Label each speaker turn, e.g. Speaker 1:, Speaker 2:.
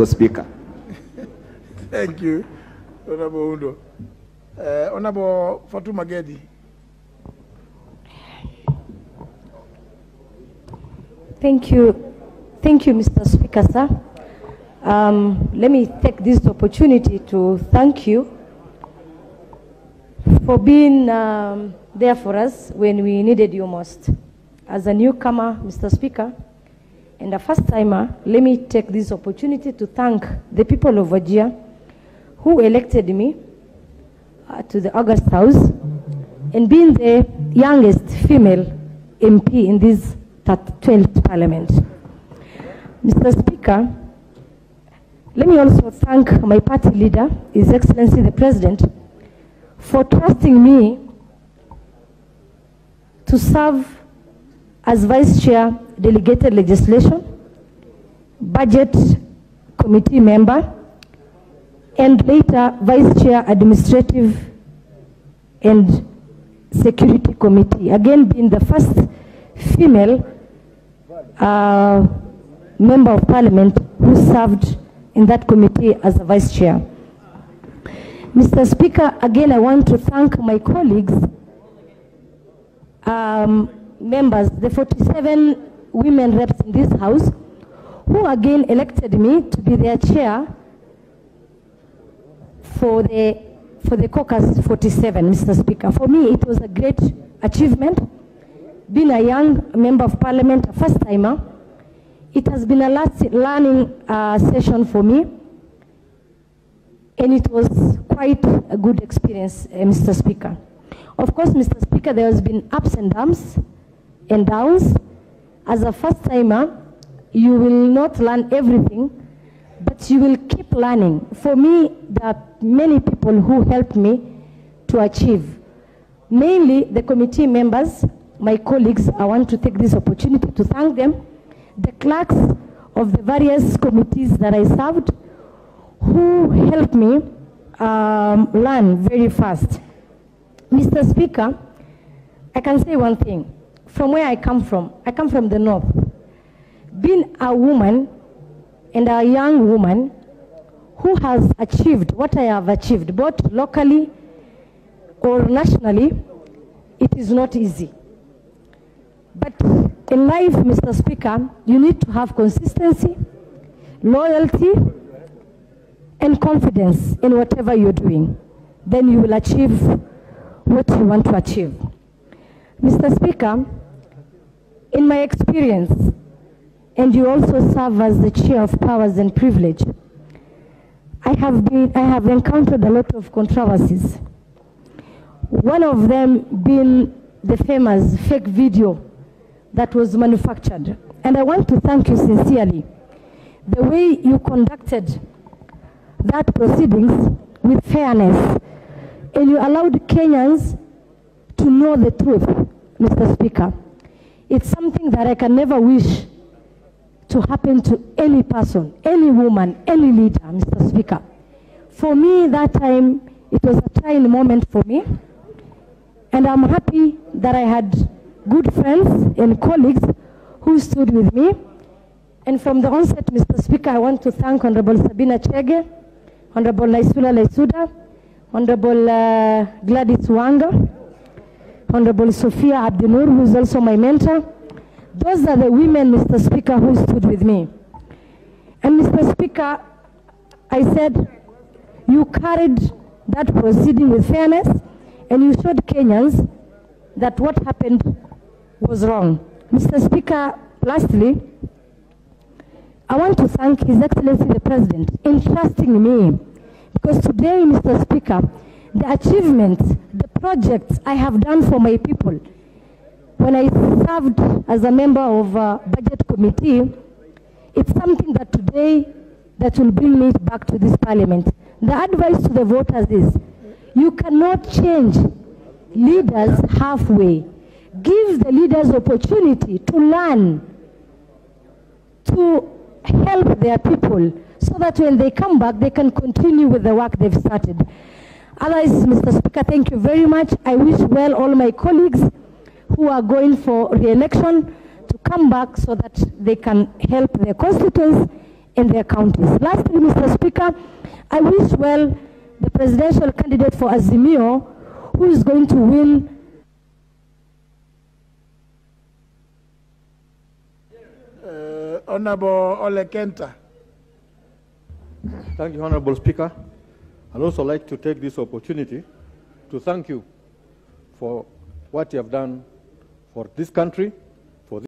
Speaker 1: Mr. Speaker.
Speaker 2: Thank you, Honorable Undo. Honorable Fatuma Gedi.
Speaker 3: Thank you, Mr. Speaker, sir. Let me take this opportunity to thank you for being there for us when we needed you most. As a newcomer, Mr. Speaker, and a first-timer, let me take this opportunity to thank the people of Wajir who elected me to the August House and being the youngest female MP in this 12th Parliament. Mr. Speaker, let me also thank my party leader, His Excellency the President, for trusting me to serve as Vice Chair, Delegated Legislation, Budget Committee member, and later Vice Chair, Administrative and Security Committee. Again, being the first female member of Parliament who served in that committee as a Vice Chair. Mr. Speaker, again, I want to thank my colleagues, members, the 47 women reps in this House, who again elected me to be their chair for the caucus 47, Mr. Speaker. For me, it was a great achievement. Being a young member of Parliament, a first-timer, it has been a learning session for me, and it was quite a good experience, Mr. Speaker. Of course, Mr. Speaker, there has been ups and downs. As a first-timer, you will not learn everything, but you will keep learning. For me, there are many people who helped me to achieve. Mainly the committee members, my colleagues. I want to take this opportunity to thank them. The clerks of the various committees that I served, who helped me learn very fast. Mr. Speaker, I can say one thing. From where I come from the north. Being a woman and a young woman who has achieved what I have achieved, both locally or nationally, it is not easy. But in life, Mr. Speaker, you need to have consistency, loyalty, and confidence in whatever you're doing. Then you will achieve what you want to achieve. Mr. Speaker, in my experience, and you also serve as the chair of powers and privilege, I have encountered a lot of controversies. One of them being the famous fake video that was manufactured. And I want to thank you sincerely. The way you conducted that proceedings with fairness, and you allowed Kenyans to know the truth, Mr. Speaker. It's something that I can never wish to happen to any person, any woman, any leader, Mr. Speaker. For me, that time, it was a trying moment for me. And I'm happy that I had good friends and colleagues who stood with me. And from the onset, Mr. Speaker, I want to thank Honorable Sabina Chege, Honorable Naisula Laisuda, Honorable Gladys Wanga, Honorable Sophia Abdinur, who is also my mentor. Those are the women, Mr. Speaker, who stood with me. And Mr. Speaker, I said, you carried that proceeding with fairness, and you showed Kenyans that what happened was wrong. Mr. Speaker, lastly, I want to thank His Excellency the President in trusting me, because today, Mr. Speaker, the achievements, the projects I have done for my people, when I served as a member of Budget Committee, it's something that today that will bring me back to this Parliament. The advice to the voters is, you cannot change leaders halfway. Give the leaders opportunity to learn, to help their people, so that when they come back, they can continue with the work they've started. Otherwise, Mr. Speaker, thank you very much. I wish well all my colleagues who are going for re-election to come back so that they can help their constituents in their counties. Lastly, Mr. Speaker, I wish well the presidential candidate for Azimio, who is going to win
Speaker 2: Honorable Ole Kenta.
Speaker 1: Thank you, Honorable Speaker. I'd also like to take this opportunity to thank you for what you have done for this country